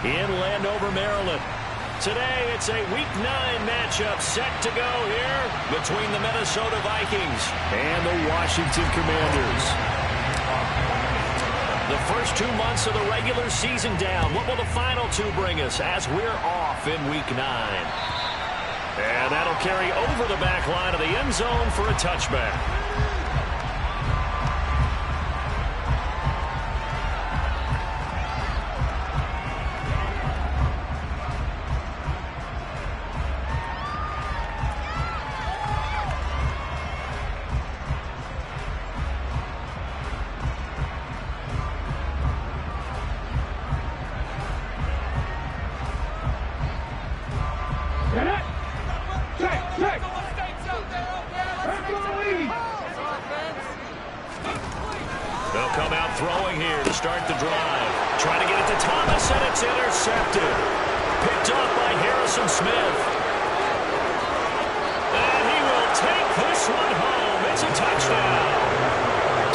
in Landover, Maryland. Today, it's a Week 9 matchup set to go here between the Minnesota Vikings and the Washington Commanders. The first 2 months of the regular season down. What will the final 2 bring us as we're off in Week 9? And that'll carry over the back line of the end zone for a touchback. They'll come out throwing here to start the drive. Trying to get it to Thomas, and it's intercepted. Picked off by Harrison Smith. And he will take this one home. It's a touchdown.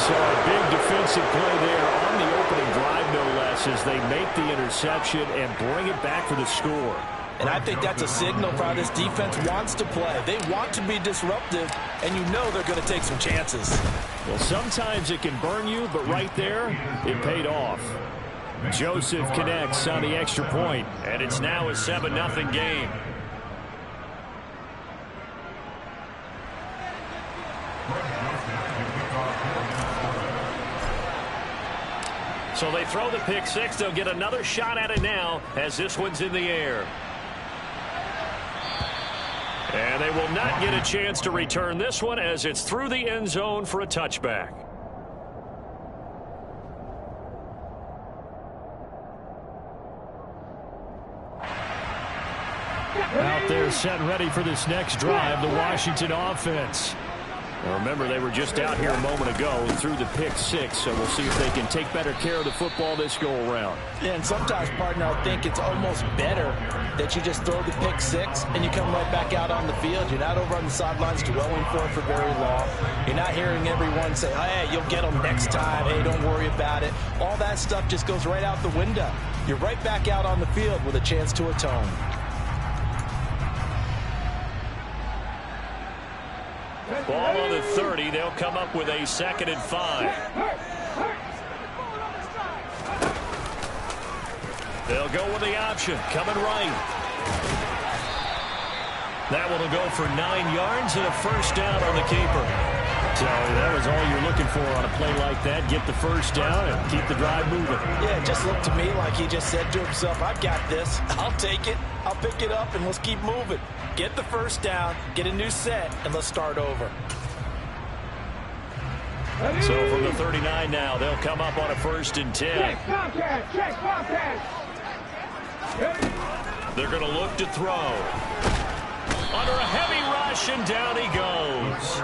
So a big defensive play there on the opening drive, no less, as they make the interception and bring it back for the score. And I think that's a signal for how this defense wants to play. They want to be disruptive, and you know they're going to take some chances. Well, sometimes it can burn you, but right there, it paid off. Joseph connects on the extra point, and it's now a 7-0 game. So they throw the pick six. They'll get another shot at it now as this one's in the air. And they will not get a chance to return this one as it's through the end zone for a touchback. Out there set and ready for this next drive, the Washington offense. Now remember, they were just out here a moment ago and threw the pick six, so we'll see if they can take better care of the football this go-around. Yeah, and sometimes, partner, I think it's almost better that you just throw the pick six and you come right back out on the field. You're not over on the sidelines dwelling for it for very long. You're not hearing everyone say, hey, you'll get them next time. Hey, don't worry about it. All that stuff just goes right out the window. You're right back out on the field with a chance to atone. Ball on the 30. They'll come up with a 2nd and 5. They'll go with the option. Coming right. That one will go for 9 yards and a first down on the keeper. So that was all you're looking for on a play like that. Get the first down and keep the drive moving. Yeah, it just looked to me like he just said to himself, I've got this. I'll take it. I'll pick it up, and let's keep moving. Get the first down, get a new set, and let's start over. So from the 39 now, they'll come up on a 1st and 10. They're going to look to throw. Under a heavy rush, and down he goes.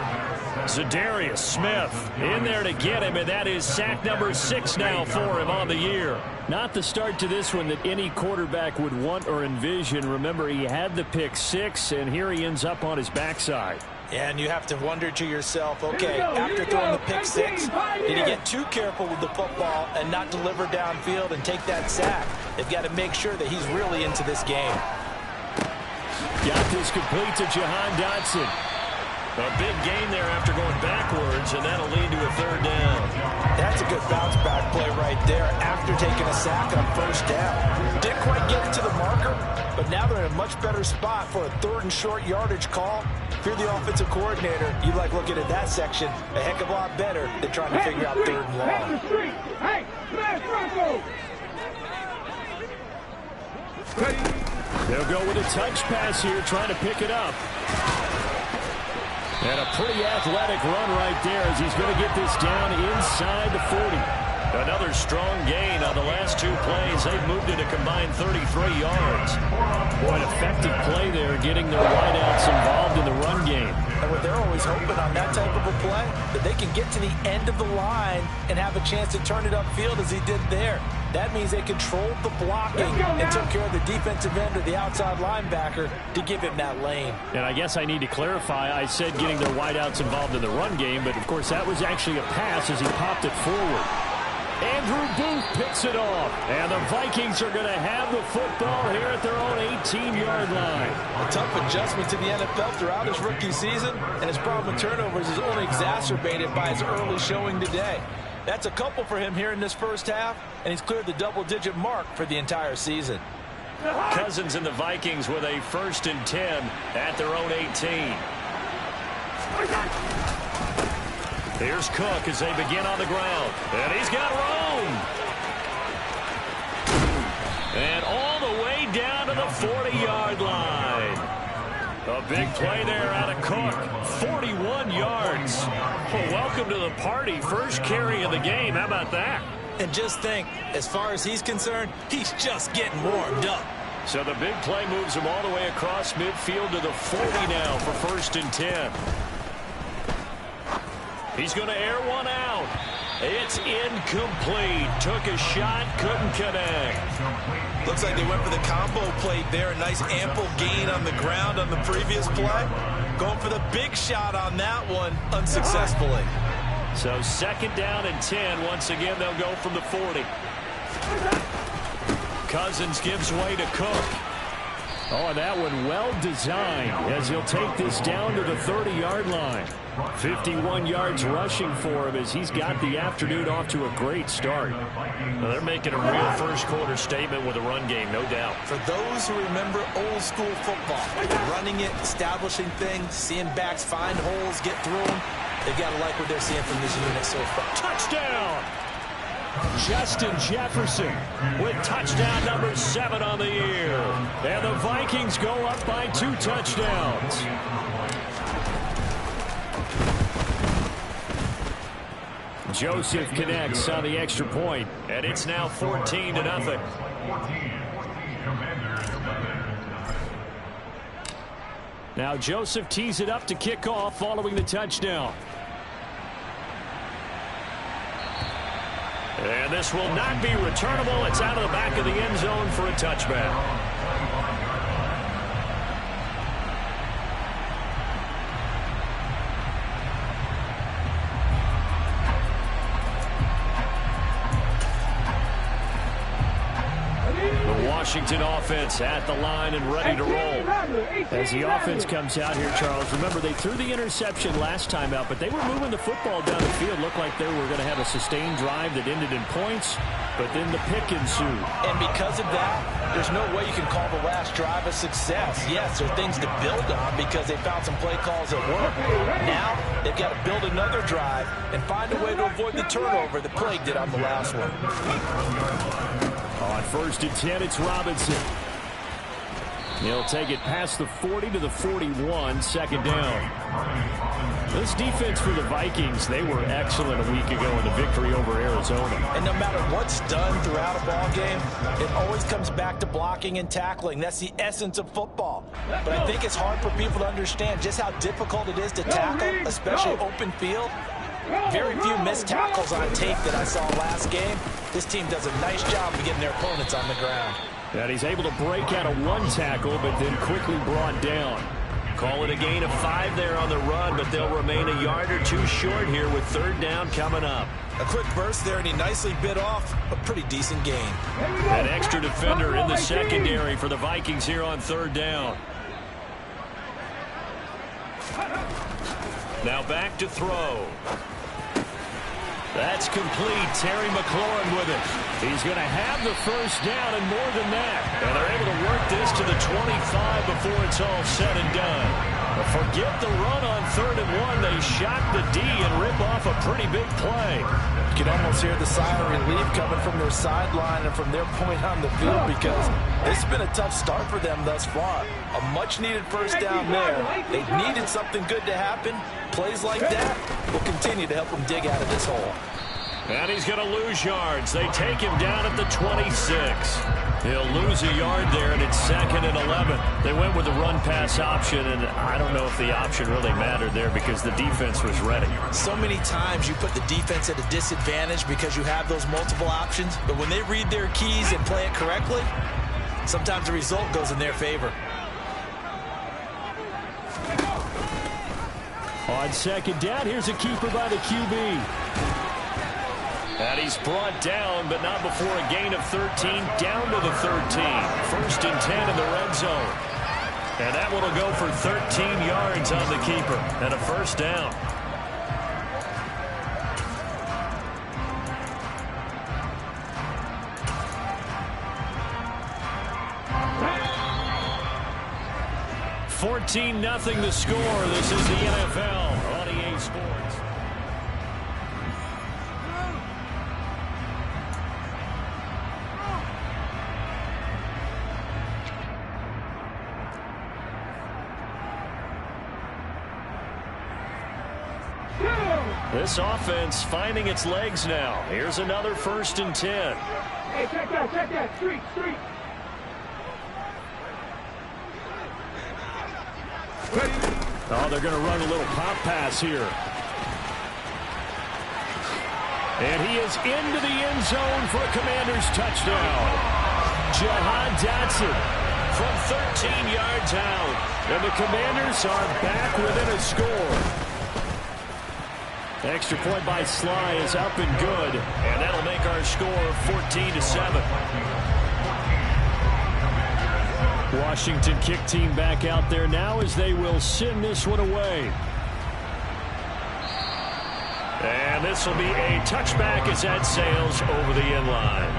Za'Darius Smith in there to get him, and that is sack number 6 now for him on the year. Not the start to this one that any quarterback would want or envision. Remember, he had the pick 6, and here he ends up on his backside. And you have to wonder to yourself, okay, after throwing the pick 6, did he get too careful with the football and not deliver downfield and take that sack? They've got to make sure that he's really into this game. Got this complete to Jahan Dotson. A big gain there after going backwards, and that'll lead to a 3rd down. That's a good bounce back play right there after taking a sack on 1st down. Didn't quite get it to the marker, but now they're in a much better spot for a 3rd and short yardage call. If you're the offensive coordinator, you like looking at that section a heck of a lot better than trying to figure out 3rd and long. They'll go with a touch pass here, trying to pick it up. And a pretty athletic run right there as he's going to get this down inside the 40. Another strong gain on the last 2 plays. They've moved it a combined 33 yards. Boy, an effective play there, getting their wideouts involved in the run game. And what they're always hoping on that type of a play, that they can get to the end of the line and have a chance to turn it upfield as he did there. That means they controlled the blocking and took care of the defensive end or the outside linebacker to give him that lane. And I guess I need to clarify, I said getting their wideouts involved in the run game, but of course that was actually a pass as he popped it forward. Andrew Booth picks it off. And the Vikings are going to have the football here at their own 18-yard line. A tough adjustment to the NFL throughout his rookie season, and his problem with turnovers is only exacerbated by his early showing today. That's a couple for him here in this first half, and he's cleared the double-digit mark for the entire season. Cousins and the Vikings with a 1st and 10 at their own 18. Here's Cook as they begin on the ground. And he's got room. And all the way down to the 40-yard line. A big play there out of Cook. 41 yards. Well, welcome to the party. First carry of the game. How about that? And just think, as far as he's concerned, he's just getting warmed up. So the big play moves him all the way across midfield to the 40 now for 1st and 10. He's going to air one out. It's incomplete. Took a shot, couldn't connect. Looks like they went for the combo play there. A nice ample gain on the ground on the previous play. Going for the big shot on that one unsuccessfully. So 2nd down and 10. Once again, they'll go from the 40. Cousins gives way to Cook. Oh, and that one well designed as he'll take this down to the 30-yard line. 51 yards rushing for him as he's got the afternoon off to a great start. Well, they're making a real first-quarter statement with a run game, no doubt. For those who remember old-school football, running it, establishing things, seeing backs find holes, get through them, they've got to like what they're seeing from this unit so far. Touchdown! Justin Jefferson with touchdown number 7 on the year. And the Vikings go up by 2 touchdowns. Joseph connects on the extra point, and it's now 14-0. Now Joseph tees it up to kick off following the touchdown. And this will not be returnable. It's out of the back of the end zone for a touchback. Washington offense at the line and ready to roll. As the offense comes out here, Charles, remember they threw the interception last time out, but they were moving the football down the field. Looked like they were going to have a sustained drive that ended in points, but then the pick ensued. And because of that, there's no way you can call the last drive a success. Yes, there are things to build on because they found some play calls that work. Now they've got to build another drive and find a way to avoid the turnover that plagued it on the last one. On 1st and 10, it's Robinson. He'll take it past the 40 to the 41, 2nd down. This defense for the Vikings, they were excellent a week ago in the victory over Arizona. And no matter what's done throughout a ball game, it always comes back to blocking and tackling. That's the essence of football. But I think it's hard for people to understand just how difficult it is to tackle, especially open field. Very few missed tackles on tape that I saw last game. This team does a nice job of getting their opponents on the ground. And he's able to break out of 1 tackle, but then quickly brought down. Call it a gain of 5 there on the run, but they'll remain a yard or 2 short here with 3rd down coming up. A quick burst there, and he nicely bit off a pretty decent gain. An extra defender in the secondary for the Vikings here on 3rd down. Now back to throw. That's complete. Terry McLaurin with it. He's going to have the 1st down and more than that. And they're able to work this to the 25 before it's all said and done. But forget the run on 3rd and 1. They shot the D and rip off a pretty big play. You can almost hear the sigh of relief coming from their sideline and from their point on the field because it's been a tough start for them thus far. A much-needed 1st down there. They needed something good to happen. Plays like that will continue to help them dig out of this hole. And he's going to lose yards. They take him down at the 26. He'll lose a yard there, and it's 2nd and 11. They went with the run-pass option, and I don't know if the option really mattered there because the defense was ready. So many times you put the defense at a disadvantage because you have those multiple options, but when they read their keys and play it correctly, sometimes the result goes in their favor. On 2nd down, here's a keeper by the QB. And he's brought down, but not before a gain of 13, down to the 13. 1st and 10 in the red zone. And that one will go for 13 yards on the keeper and a 1st down. $14-0 the score. This is the NFL on EA Sports. This offense finding its legs now. Here's another 1st and 10. Hey, check that, street. Oh, they're going to run a little pop pass here. And he is into the end zone for a Commanders touchdown. Jahan Dotson from 13 yards out. And the Commanders are back within a score. Extra point by Sly is up and good. And that'll make our score 14-7. Washington kick team back out there now as they will send this one away. And this will be a touchback as that sails over the end line.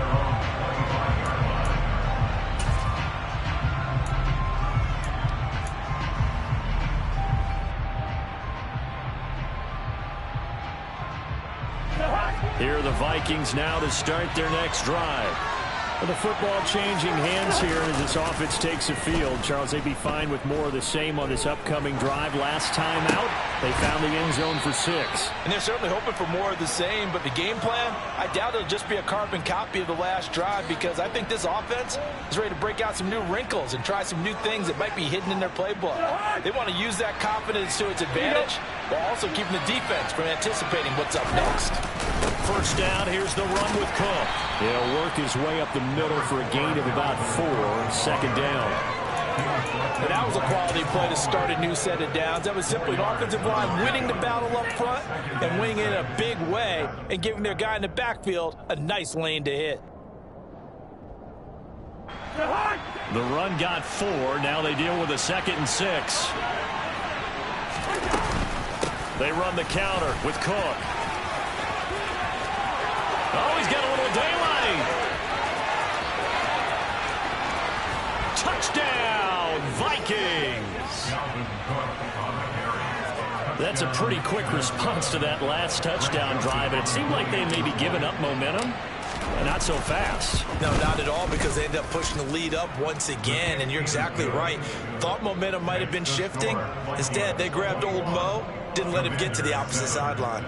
Here are the Vikings now to start their next drive. The football changing hands here as this offense takes the field. Charles, they'd be fine with more of the same on this upcoming drive. Last time out, they found the end zone for 6. And they're certainly hoping for more of the same, but the game plan, I doubt it'll just be a carbon copy of the last drive, because I think this offense is ready to break out some new wrinkles and try some new things that might be hidden in their playbook. They want to use that confidence to its advantage while also keeping the defense from anticipating what's up next. 1st down, here's the run with Cook. He'll work his way up the middle for a gain of about 4. 2nd down. And that was a quality play to start a new set of downs. That was simply an offensive line winning the battle up front and winning it in a big way and giving their guy in the backfield a nice lane to hit. The run got 4. Now they deal with a 2nd and 6. They run the counter with Cook. Oh, he's got a little daylight. Touchdown, Vikings. That's a pretty quick response to that last touchdown drive. And it seemed like they may be giving up momentum. Not so fast. No, not at all, because they end up pushing the lead up once again. And you're exactly right. Thought momentum might have been shifting. Instead, they grabbed old Mo, didn't let him get to the opposite sideline.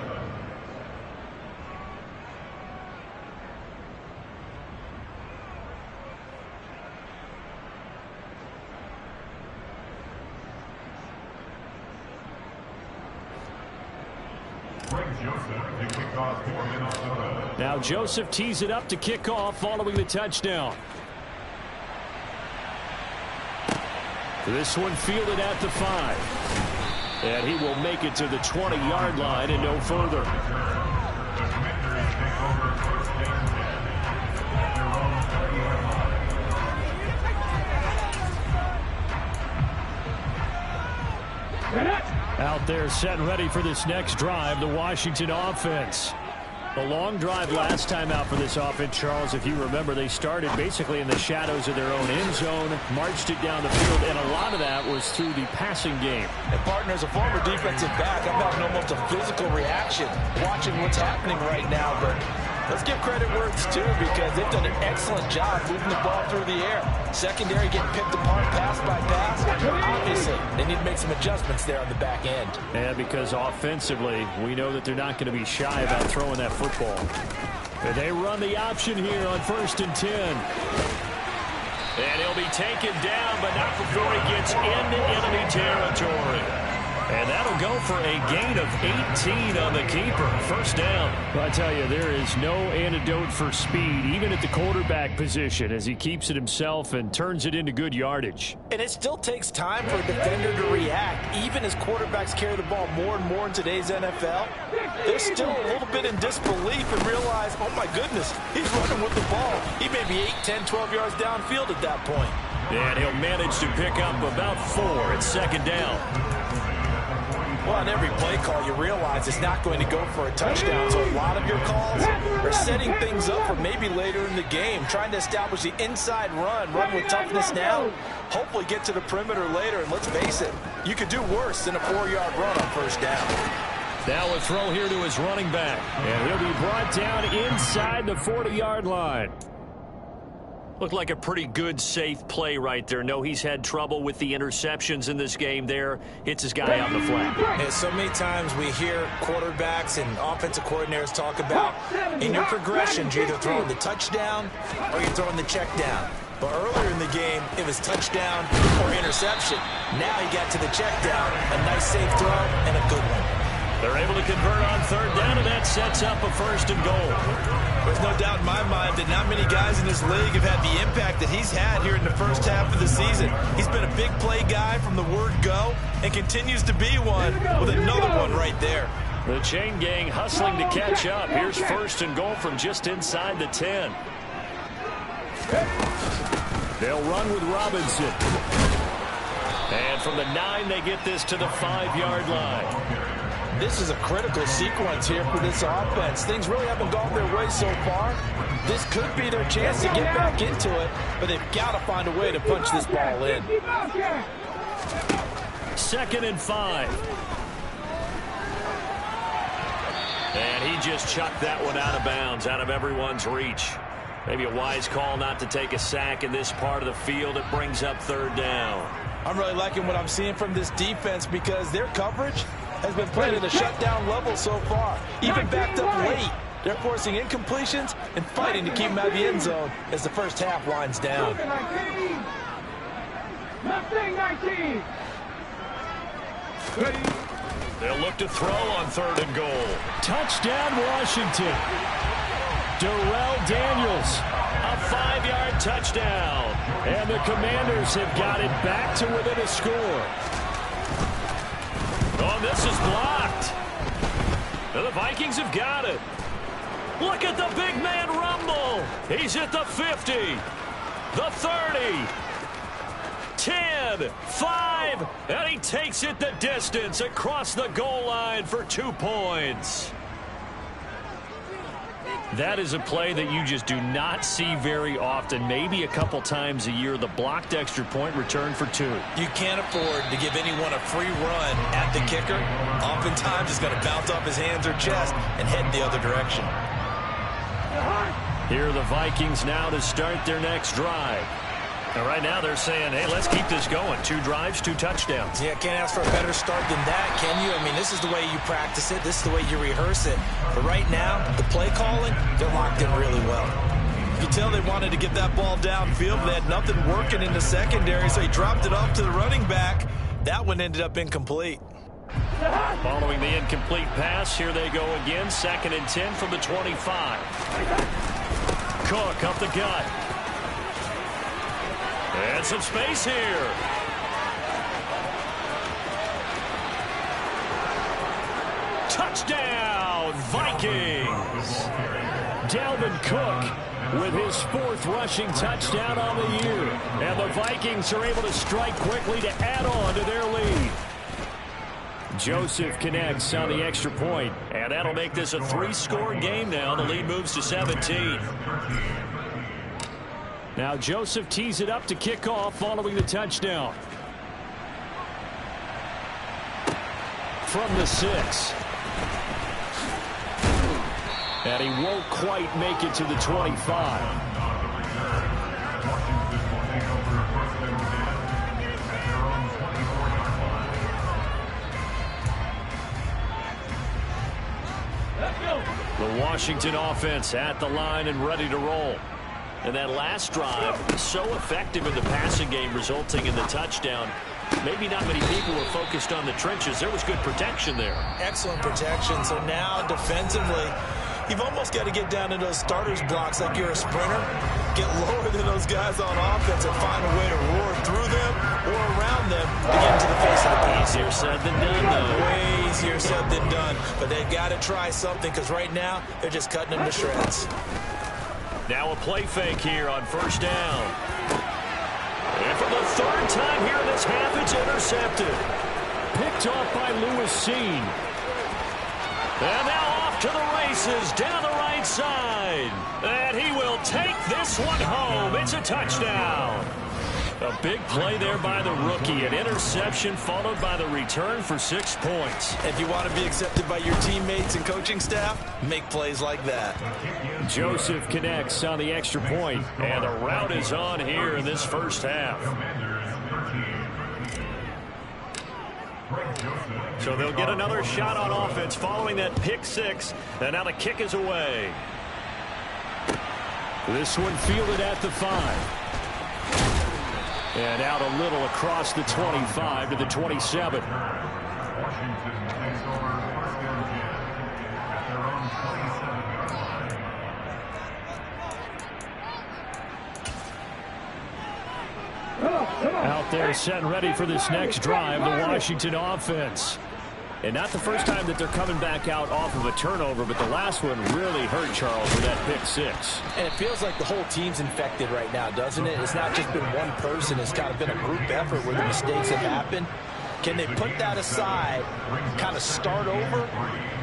Now Joseph tees it up to kick off following the touchdown. This one fielded at the 5. And he will make it to the 20-yard line and no further. Out there set and ready for this next drive, the Washington offense. The long drive last time out for this offense, Charles, if you remember, they started basically in the shadows of their own end zone, marched it down the field, and a lot of that was through the passing game. And partner, as a former defensive back, I'm having almost a physical reaction watching what's happening right now, but let's give credit where it's due, because they've done an excellent job moving the ball through the air. Secondary getting picked apart pass by pass. Obviously, they need to make some adjustments there on the back end. And because offensively, we know that they're not going to be shy about throwing that football. And they run the option here on 1st and 10. And he'll be taken down, but not before he gets into enemy territory. And that'll go for a gain of 18 on the keeper. First down. Well, I tell you, there is no antidote for speed, even at the quarterback position, as he keeps it himself and turns it into good yardage. And it still takes time for a defender to react. Even as quarterbacks carry the ball more and more in today's NFL, they're still a little bit in disbelief and realize, oh my goodness, he's running with the ball. He may be 8, 10, 12 yards downfield at that point. And he'll manage to pick up about 4 at second down. Well, on every play call, you realize it's not going to go for a touchdown. So a lot of your calls are setting things up for maybe later in the game, trying to establish the inside run with toughness now, hopefully get to the perimeter later. And let's face it, you could do worse than a 4-yard run on first down. Now a throw here to his running back. And he'll be brought down inside the 40-yard line. Looked like a pretty good, safe play right there. No, he's had trouble with the interceptions in this game there. Hits his guy out in the flat. And so many times we hear quarterbacks and offensive coordinators talk about in your progressions, you're either throwing the touchdown or you're throwing the check down. But earlier in the game, it was touchdown or interception. Now he got to the check down, a nice safe throw and a good one. They're able to convert on third down, and that sets up a 1st and goal. There's no doubt in my mind that not many guys in this league have had the impact that he's had here in the first half of the season. He's been a big play guy from the word go and continues to be one with another one right there. The chain gang hustling to catch up. Here's 1st and goal from just inside the 10. They'll run with Robinson. And from the 9, they get this to the 5-yard line. This is a critical sequence here for this offense. Things really haven't gone their way so far. This could be their chance to get back into it, but they've got to find a way to punch this ball in. 2nd and 5. And he just chucked that one out of bounds, out of everyone's reach. Maybe a wise call not to take a sack in this part of the field. It brings up 3rd down. I'm really liking what I'm seeing from this defense because their coverage has been played at a shutdown level so far. Even backed up late, they're forcing incompletions and fighting to keep them out of the end zone as the first half winds down. 19. They'll look to throw on 3rd and goal. Touchdown, Washington. Darrell Daniels. A 5-yard touchdown. And the Commanders have got it back to within a score. Oh, this is blocked. And the Vikings have got it. Look at the big man rumble. He's at the 50, the 30, 10, 5, and he takes it the distance across the goal line for 2 points. That is a play that you just do not see very often. Maybe a couple times a year, the blocked extra point return for 2. You can't afford to give anyone a free run at the kicker. Oftentimes, it's going to bounce off his hands or chest and head the other direction. Here are the Vikings now to start their next drive. And right now they're saying, hey, let's keep this going. 2 drives, 2 touchdowns. Yeah, can't ask for a better start than that, can you? I mean, this is the way you practice it. This is the way you rehearse it. But right now, the play calling, they're locked in really well. You can tell they wanted to get that ball downfield, but they had nothing working in the secondary, so he dropped it off to the running back. That one ended up incomplete. Following the incomplete pass, here they go again. 2nd and 10 from the 25. Cook up the gut. And some space here. Touchdown, Vikings. Dalvin Cook with his 4th rushing touchdown on the year. And the Vikings are able to strike quickly to add on to their lead. Joseph connects on the extra point. And that'll make this a 3-score game now. The lead moves to 17. Now Joseph tees it up to kick off following the touchdown. From the 6. And he won't quite make it to the 25. The Washington offense at the line and ready to roll. And that last drive, so effective in the passing game, resulting in the touchdown. Maybe not many people were focused on the trenches. There was good protection there. Excellent protection. So now defensively, you've almost got to get down to those starters blocks like you're a sprinter. Get lower than those guys on offense and find a way to roar through them or around them to get into the face of the pass. Easier said than done, though. Way easier said than done. But they've got to try something because right now they're just cutting them to shreds. Now a play fake here on first down. And for the third time here in this half, it's intercepted. Picked off by Lewis Cine. And now off to the races down the right side. And he will take this one home. It's a touchdown. A big play there by the rookie. An interception followed by the return for 6 points. If you want to be accepted by your teammates and coaching staff, make plays like that. Joseph connects on the extra point. And the route is on here in this first half. So they'll get another shot on offense following that pick six. And now the kick is away. This one fielded at the 5. And out a little across the 25 to the 27. Out there set and ready for this next drive, the Washington offense. And not the first time that they're coming back out off of a turnover, but the last one really hurt Charles with that pick six. And it feels like the whole team's infected right now, doesn't it? It's not just been one person. It's kind of been a group effort where the mistakes have happened. Can they put that aside, kind of start over,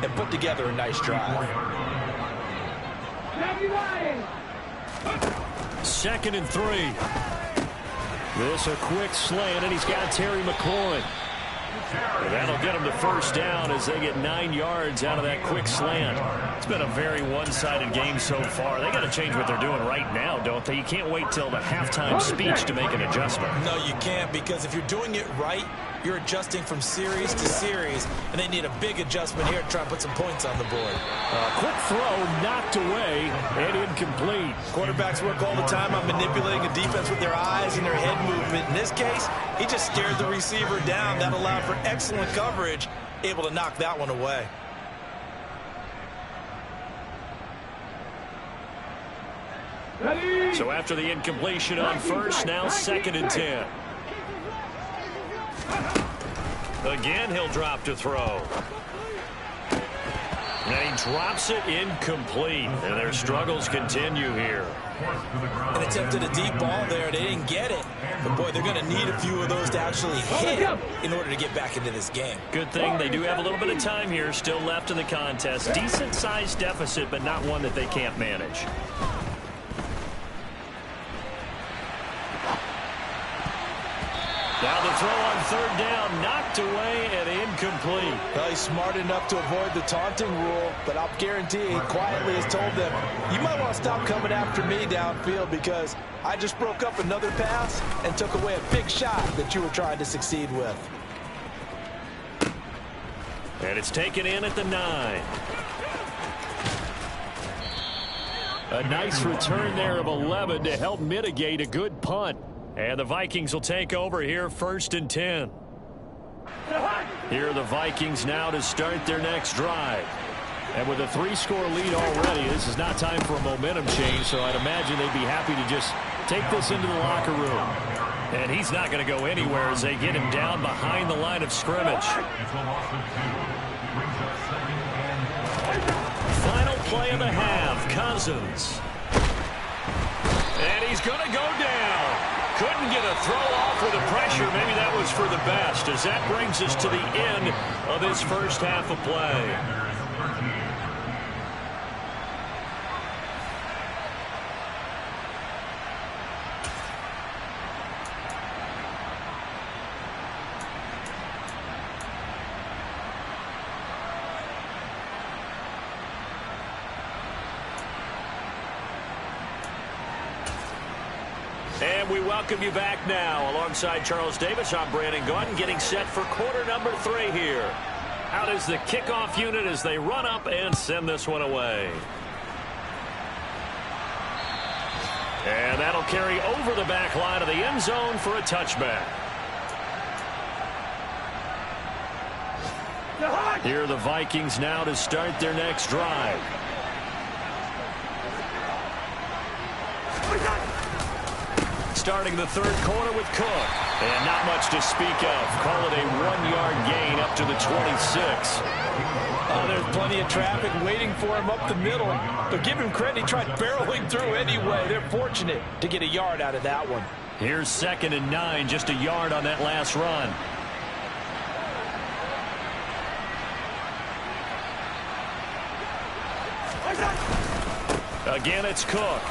and put together a nice drive? 2nd and 3. This a quick slant, and he's got Terry McLaurin. And that'll get them to first down as they get 9 yards out of that quick slant. It's been a very one-sided game so far. They got to change what they're doing right now, don't they? You can't wait till the halftime speech to make an adjustment. No, you can't, because if you're doing it right, you're adjusting from series to series, and they need a big adjustment here to try and put some points on the board. Quick throw knocked away and incomplete. Quarterbacks work all the time on manipulating a defense with their eyes and their head movement. In this case, he just stared the receiver down. That allowed for excellent coverage, able to knock that one away. So after the incompletion on first, now 2nd and 10. Again, he'll drop to throw. And he drops it incomplete. And their struggles continue here. And attempted a deep ball there. They didn't get it. But, boy, they're going to need a few of those to actually hit in order to get back into this game. Good thing they do have a little bit of time here still left in the contest. Decent-sized deficit, but not one that they can't manage. Now the throw on 3rd down, knocked away and incomplete. Well, he's smart enough to avoid the taunting rule, but I'll guarantee he quietly has told them, you might want to stop coming after me downfield because I just broke up another pass and took away a big shot that you were trying to succeed with. And it's taken in at the 9. A nice return there of 11 to help mitigate a good punt. And the Vikings will take over here 1st and 10. Here are the Vikings now to start their next drive. And with a 3-score lead already, this is not time for a momentum change, so I'd imagine they'd be happy to just take this into the locker room. And he's not going to go anywhere as they get him down behind the line of scrimmage. Final play of the half, Cousins. And he's going to go down. Couldn't get a throw off with the pressure. Maybe that was for the best, as that brings us to the end of this first half of play. And we welcome you back now. Alongside Charles Davis, I'm Brandon Gaudin, getting set for quarter number 3 here. Out is the kickoff unit as they run up and send this one away. And that'll carry over the back line of the end zone for a touchback. Here are the Vikings now to start their next drive. Starting the third quarter with Cook. And not much to speak of. Call it a 1-yard gain up to the 26. There's plenty of traffic waiting for him up the middle. But give him credit, he tried barreling through anyway. They're fortunate to get a yard out of that one. Here's 2nd and 9, just a yard on that last run. Again, it's Cook.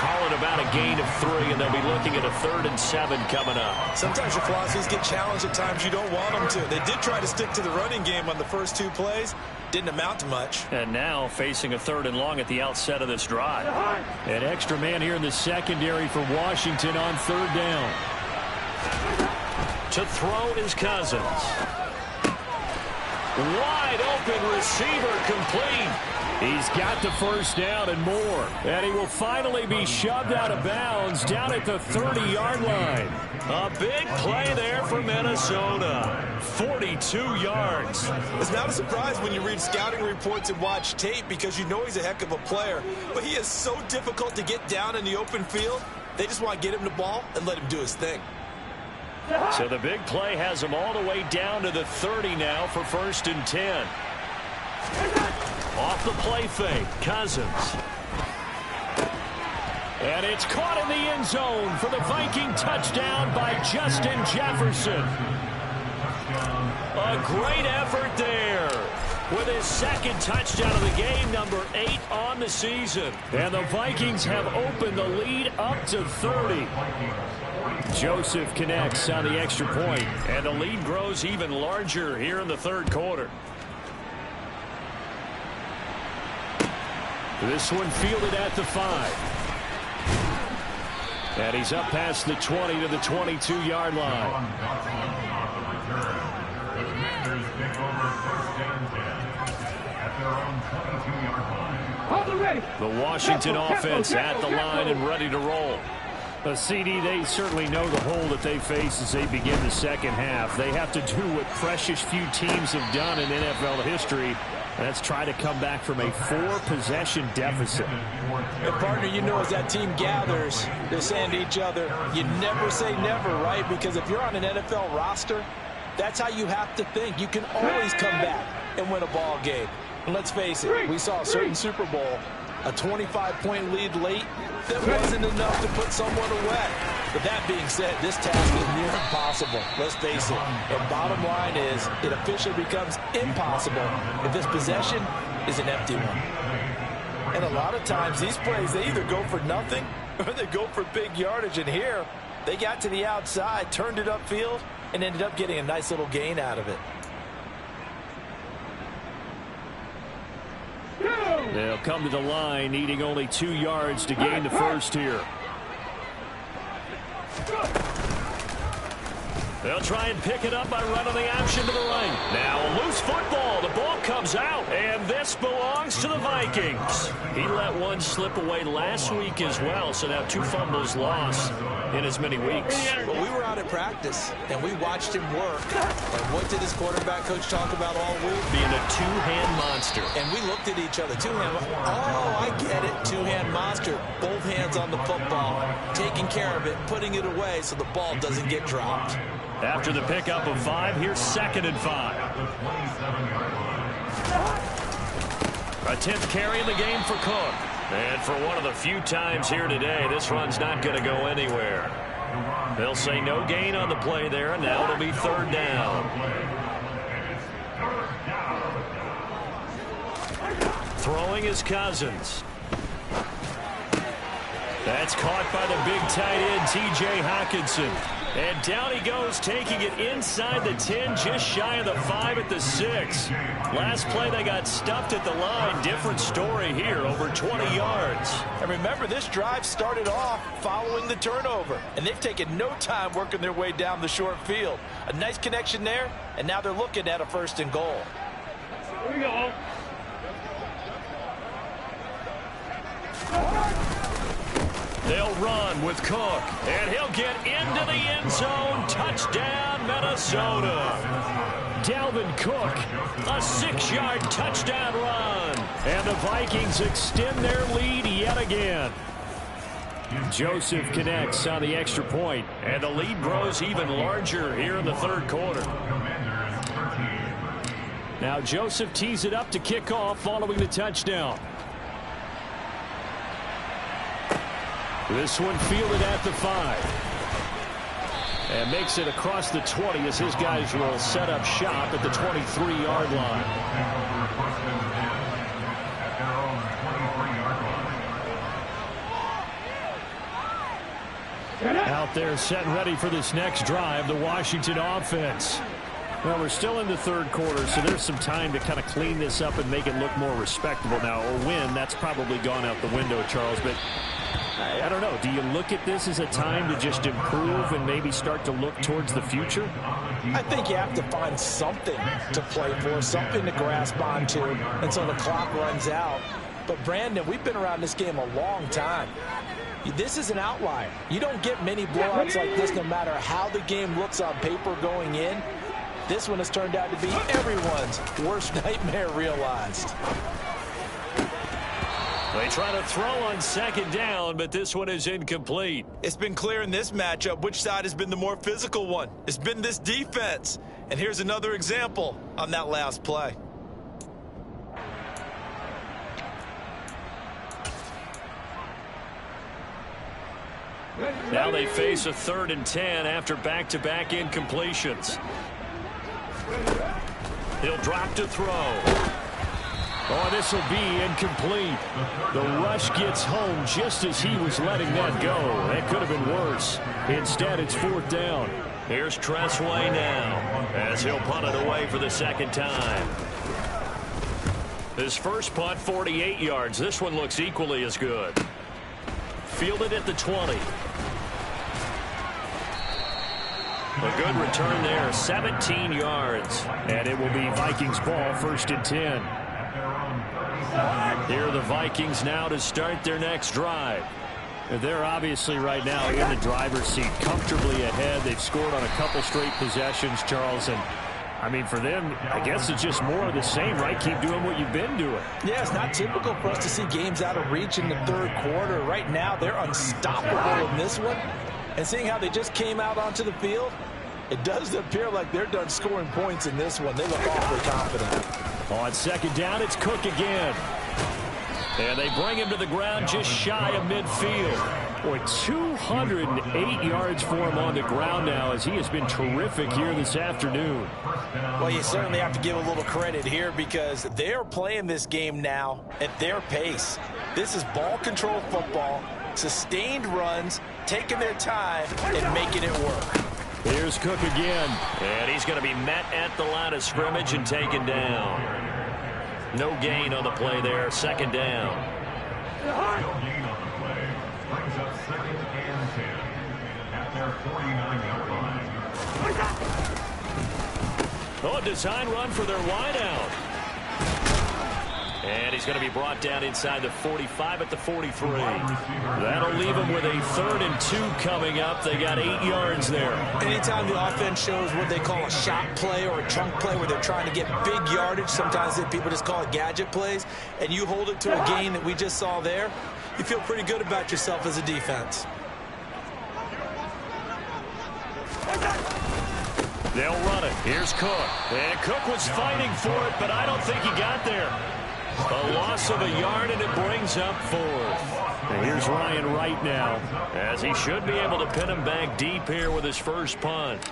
Call it about a gain of 3, and they'll be looking at a 3rd and 7 coming up. Sometimes your philosophies get challenged at times you don't want them to. They did try to stick to the running game on the first 2 plays. Didn't amount to much. And now facing a 3rd and long at the outset of this drive. An extra man here in the secondary for Washington on 3rd down. To throw is Cousins. Wide open receiver complete. He's got the first down and more. And he will finally be shoved out of bounds down at the 30-yard line. A big play there for Minnesota. 42 yards. It's not a surprise when you read scouting reports and watch tape because you know he's a heck of a player. But he is so difficult to get down in the open field. They just want to get him the ball and let him do his thing. So the big play has him all the way down to the 30 now for 1st and 10. Off the play fake, Cousins. And it's caught in the end zone for the Viking touchdown by Justin Jefferson. A great effort there with his 2nd touchdown of the game, number 8 on the season. And the Vikings have opened the lead up to 30. Joseph connects on the extra point. And the lead grows even larger here in the 3rd quarter. This one fielded at the 5. And he's up past the 20 to the 22-yard line. The Washington offense at the line and ready to roll. CD, they certainly know the hole that they face as they begin the second half. They have to do what precious few teams have done in NFL history. That's try to come back from a 4-possession deficit. And partner, you know, as that team gathers, they're saying to each other, you never say never, right? Because if you're on an NFL roster, that's how you have to think. You can always come back and win a ball game. And let's face it, we saw a certain Super Bowl, a 25-point lead late, that wasn't enough to put someone away. But that being said, this task is near impossible. Let's face it. And bottom line is, it officially becomes impossible if this possession is an empty one. And a lot of times, these plays, they either go for nothing or they go for big yardage. And here, they got to the outside, turned it upfield, and ended up getting a nice little gain out of it. They'll come to the line, needing only 2 yards to gain the first here. They'll try and pick it up by running the option to the right. Now a loose football. The ball comes out, and this belongs to the Vikings. He let one slip away last week as well, so now 2 fumbles lost in as many weeks. Well, we were out at practice, and we watched him work. And what did his quarterback coach talk about all week? Being a 2-hand monster. And we looked at each other. 2-hand. Oh, I get it. 2-hand monster. Both hands on the football, taking care of it, putting it away so the ball doesn't get dropped. After the pickup of 5, here's 2nd and 5. A 10th carry in the game for Cook. And for one of the few times here today, this run's not going to go anywhere. They'll say no gain on the play there, and now it'll be 3rd down. Throwing is Cousins. That's caught by the big tight end, T.J. Hockenson. And down he goes, taking it inside the 10, just shy of the 5 at the 6. Last play, they got stuffed at the line. Different story here, over 20 yards. And remember, this drive started off following the turnover. And they've taken no time working their way down the short field. A nice connection there, and now they're looking at a 1st and goal. Here we go. They'll run with Cook, and he'll get into the end zone. Touchdown, Minnesota. Dalvin Cook, a 6-yard touchdown run. And the Vikings extend their lead yet again. Joseph connects on the extra point, and the lead grows even larger here in the third quarter. Now Joseph tees it up to kick off following the touchdown. This one fielded at the 5. And makes it across the 20 as his guys will set up shop at the 23-yard line. Out there set and ready for this next drive, the Washington offense. Well, we're still in the third quarter, so there's some time to kind of clean this up and make it look more respectable now. A win, that's probably gone out the window, Charles, but I don't know. Do you look at this as a time to just improve and maybe start to look towards the future? I think you have to find something to play for, something to grasp onto until the clock runs out. But, Brandon, we've been around this game a long time. This is an outlier. You don't get many blowouts like this no matter how the game looks on paper going in. This one has turned out to be everyone's worst nightmare realized. They try to throw on second down, but this one is incomplete. It's been clear in this matchup which side has been the more physical one. It's been this defense. And here's another example on that last play. Now they face a 3rd and 10 after back-to-back incompletions. He'll drop to throw. Oh, this will be incomplete. The rush gets home just as he was letting that go. That could have been worse. Instead, it's 4th down. Here's Tressway now as he'll punt it away for the second time. His first punt, 48 yards. This one looks equally as good. Fielded at the 20. A good return there, 17 yards. And it will be Vikings ball, 1st and 10. Here are the Vikings now to start their next drive. They're obviously right now in the driver's seat, comfortably ahead. They've scored on a couple straight possessions, Charles. And, I mean, for them, I guess it's just more of the same, right? Keep doing what you've been doing. Yeah, it's not typical for us to see games out of reach in the third quarter. Right now, they're unstoppable in this one. And seeing how they just came out onto the field, it does appear like they're done scoring points in this one. They look awfully confident. On second down, it's Cook again. And they bring him to the ground just shy of midfield. Boy, 208 yards for him on the ground now as he has been terrific here this afternoon. Well, you certainly have to give a little credit here because they're playing this game now at their pace. This is ball control football, sustained runs, taking their time and making it work. Here's Cook again. And he's going to be met at the line of scrimmage and taken down. No gain on the play there. Second down. No gain on the play. Brings up 2nd and 10 at their 49-yard line. Oh, a design run for their wideout. And he's going to be brought down inside the 45 at the 43. That'll leave him with a 3rd and 2 coming up. They got 8 yards there. Anytime the offense shows what they call a shot play or a chunk play where they're trying to get big yardage, sometimes people just call it gadget plays, and you hold it to a gain that we just saw there, you feel pretty good about yourself as a defense. They'll run it. Here's Cook. And Cook was fighting for it, but I don't think he got there. A loss of a yard, and it brings up 4th. And here's Ryan Wright now, as he should be able to pin him back deep here with his first punt.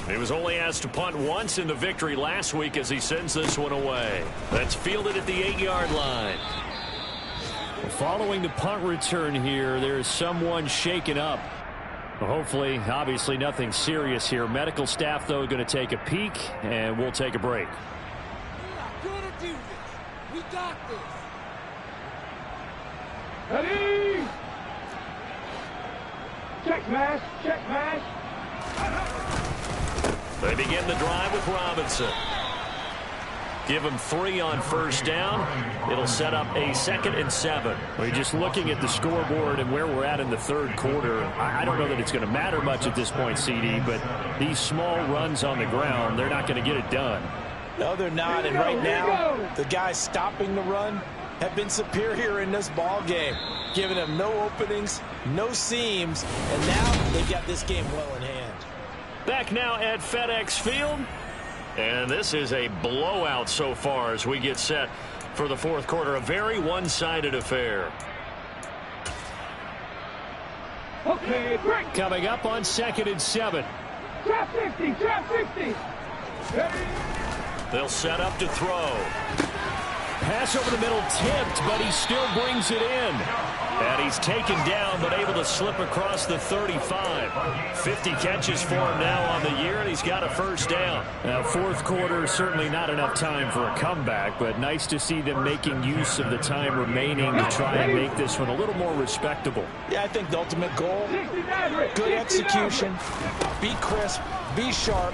He was only asked to punt once in the victory last week as he sends this one away. That's fielded at the 8-yard line. Following the punt return here, there's someone shaken up. Hopefully, obviously nothing serious here. Medical staff, though, going to take a peek, and we'll take a break. Do this. We got this. Ready? Check mash, check mash. They begin the drive with Robinson. Give him 3 on first down. It'll set up a 2nd and 7. We're just looking at the scoreboard and where we're at in the third quarter. I don't know that it's going to matter much at this point, CD, but these small runs on the ground, they're not going to get it done. No, they're not. And right now, the guys stopping the run have been superior in this ball game, giving them no openings, no seams, and now they've got this game well in hand. Back now at FedEx Field. And this is a blowout so far as we get set for the fourth quarter. A very one-sided affair. Okay, break. Coming up on 2nd and 7. Trap 50, trap 50. They'll set up to throw. Pass over the middle tipped, but he still brings it in. And he's taken down, but able to slip across the 35. 50 catches for him now on the year, and he's got a first down. Now, fourth quarter, certainly not enough time for a comeback, but nice to see them making use of the time remaining to try and make this one a little more respectable. Yeah, I think the ultimate goal, good execution, be crisp, be sharp,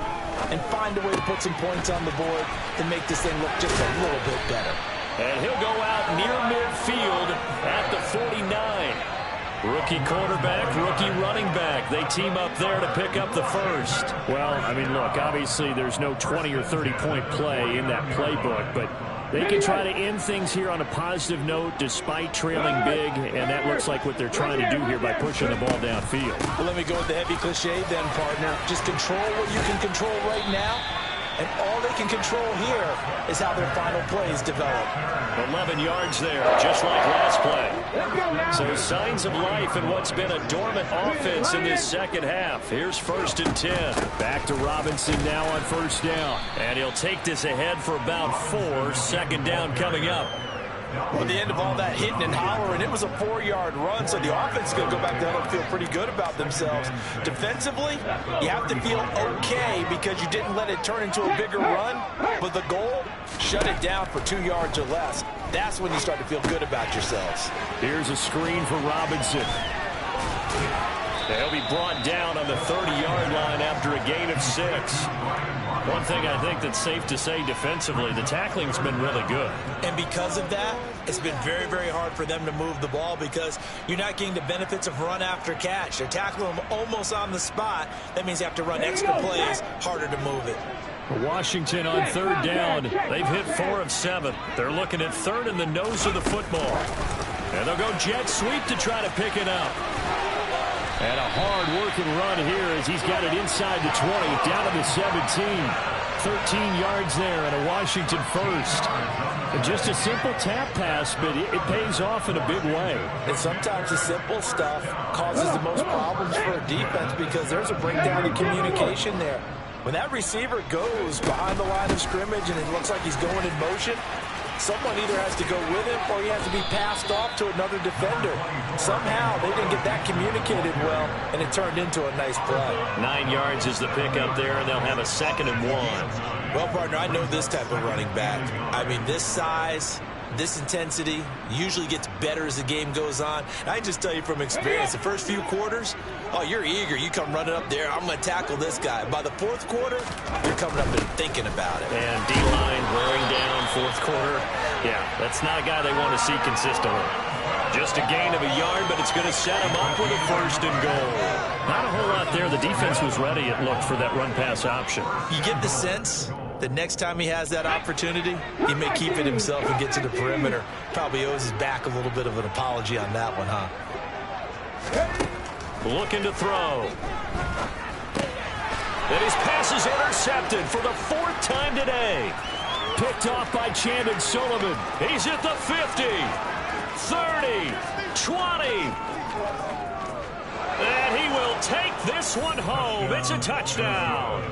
and find a way to put some points on the board to make this thing look just a little bit better. And he'll go out near midfield at the 49. Rookie quarterback, rookie running back. They team up there to pick up the first. Well, I mean, look, obviously there's no 20 or 30-point play in that playbook, but they can try to end things here on a positive note despite trailing big, and that looks like what they're trying to do here by pushing the ball downfield. Well, let me go with the heavy cliche then, partner. Just control what you can control right now, and all they can control here is how their final plays develop. 11 yards there, just like last play. So signs of life in what's been a dormant offense in this second half. Here's 1st and 10. Back to Robinson now on first down. And he'll take this ahead for about 4. 2nd down coming up. Well, at the end of all that hitting and hollering, it was a 4-yard run, so the offense is going to go back down and feel pretty good about themselves. Defensively, you have to feel okay because you didn't let it turn into a bigger run, but the goal, shut it down for 2 yards or less. That's when you start to feel good about yourselves. Here's a screen for Robinson. They'll be brought down on the 30-yard line after a gain of 6. One thing I think that's safe to say defensively, the tackling's been really good. And because of that, it's been very, very hard for them to move the ball because you're not getting the benefits of run after catch. They're tackling them almost on the spot. That means you have to run extra plays, harder to move it. Washington on 3rd down. They've hit 4 of 7. They're looking at 3rd in the nose of the football. And they'll go jet sweep to try to pick it up. And a hard-working run here as he's got it inside the 20, down to the 17. 13 yards there and a Washington first. And just a simple tap pass, but it pays off in a big way. And sometimes the simple stuff causes the most problems for a defense because there's a breakdown in communication there. When that receiver goes behind the line of scrimmage and it looks like he's going in motion, someone either has to go with him or he has to be passed off to another defender. Somehow they didn't get that communicated well, and it turned into a nice play. 9 yards is the pickup there, and they'll have a 2nd and 1. Well, partner, I know this type of running back. I mean, this size, this intensity usually gets better as the game goes on. And I just tell you from experience, the first few quarters, oh, you're eager. You come running up there. I'm going to tackle this guy. By the fourth quarter, you're coming up and thinking about it. And D-line wearing down fourth quarter. Yeah, that's not a guy they want to see consistently. Just a gain of a yard, but it's going to set him up with a 1st and goal. Not a whole lot there. The defense was ready, it looked, for that run-pass option. You get the sense the next time he has that opportunity, he may keep it himself and get to the perimeter. Probably owes his back a little bit of an apology on that one, huh? Looking to throw. And his pass is intercepted for the 4th time today. Picked off by Chandon Sullivan. He's at the 50, 30, 20. And he will take this one home. It's a touchdown.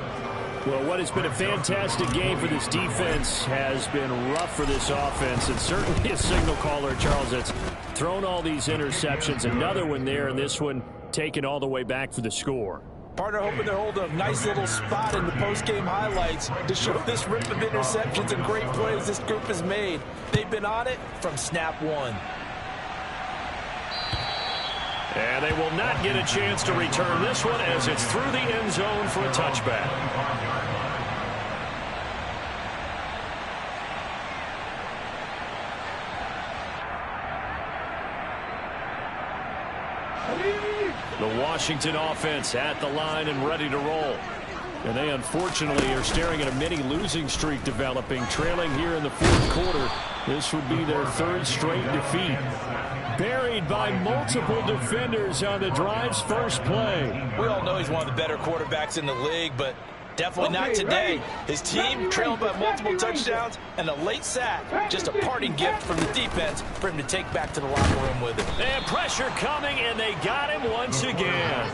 Well, what has been a fantastic game for this defense has been rough for this offense, and certainly a signal caller, Charles, that's thrown all these interceptions. Another one there, and this one taken all the way back for the score. Partner hoping to hold a nice little spot in the post-game highlights to show this rip of interceptions and great plays this group has made. They've been on it from snap one. And they will not get a chance to return this one as it's through the end zone for a touchback. The Washington offense at the line and ready to roll. And they unfortunately are staring at a mini losing streak developing, trailing here in the fourth quarter. This would be their third straight defeat. Buried by multiple defenders on the drive's first play. We all know he's one of the better quarterbacks in the league, but definitely not today. His team trailed by multiple touchdowns and a late sack. Just a parting gift from the defense for him to take back to the locker room with him. And pressure coming, and they got him once again.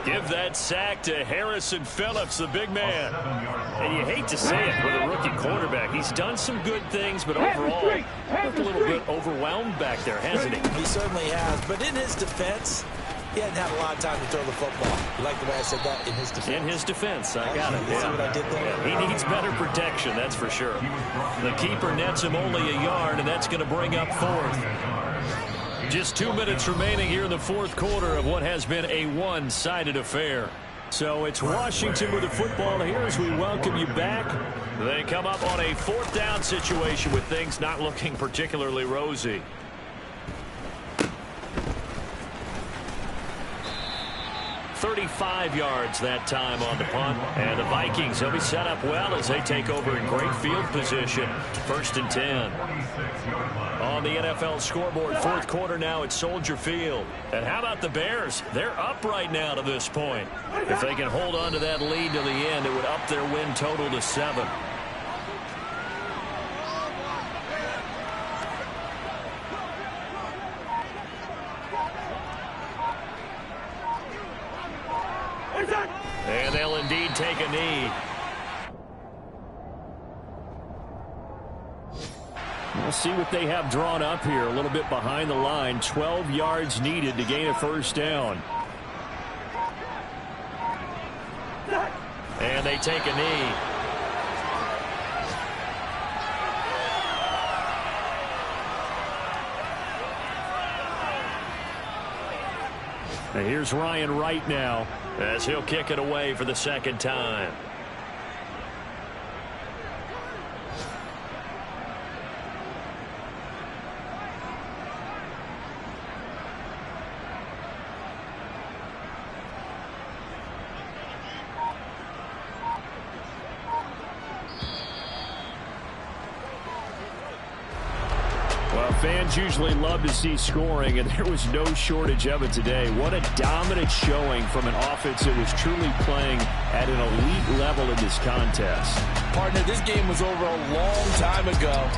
Give that sack to Harrison Phillips, the big man. And you hate to say it with a rookie quarterback. He's done some good things, but overall, looked a little bit overwhelmed back there, hasn't he? He certainly has. But in his defense, he hadn't had a lot of time to throw the football. You like the way I said that? In his defense. In his defense, I got it. See what I did there? Yeah, he needs better protection, that's for sure. The keeper nets him only a yard, and that's going to bring up fourth. Just 2 minutes remaining here in the fourth quarter of what has been a one-sided affair. So it's Washington with the football here as we welcome you back. They come up on a fourth down situation with things not looking particularly rosy. "35 yards that time on the punt. And the Vikings, they'll be set up well as they take over in great field position. 1st and 10. On the NFL scoreboard, fourth quarter now at Soldier Field. And how about the Bears? They're up right now to this point. If they can hold on to that lead to the end, it would up their win total to 7. And they'll indeed take a knee. We'll see what they have drawn up here. A little bit behind the line. 12 yards needed to gain a first down. And they take a knee. And here's Ryan Wright now, as he'll kick it away for the second time. Fans usually love to see scoring, and there was no shortage of it today. What a dominant showing from an offense that was truly playing at an elite level in this contest. Partner, this game was over a long time ago,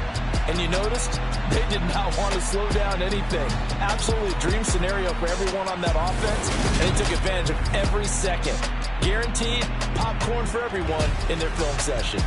and you noticed they did not want to slow down anything. Absolutely a dream scenario for everyone on that offense, and they took advantage of every second. Guaranteed popcorn for everyone in their film session.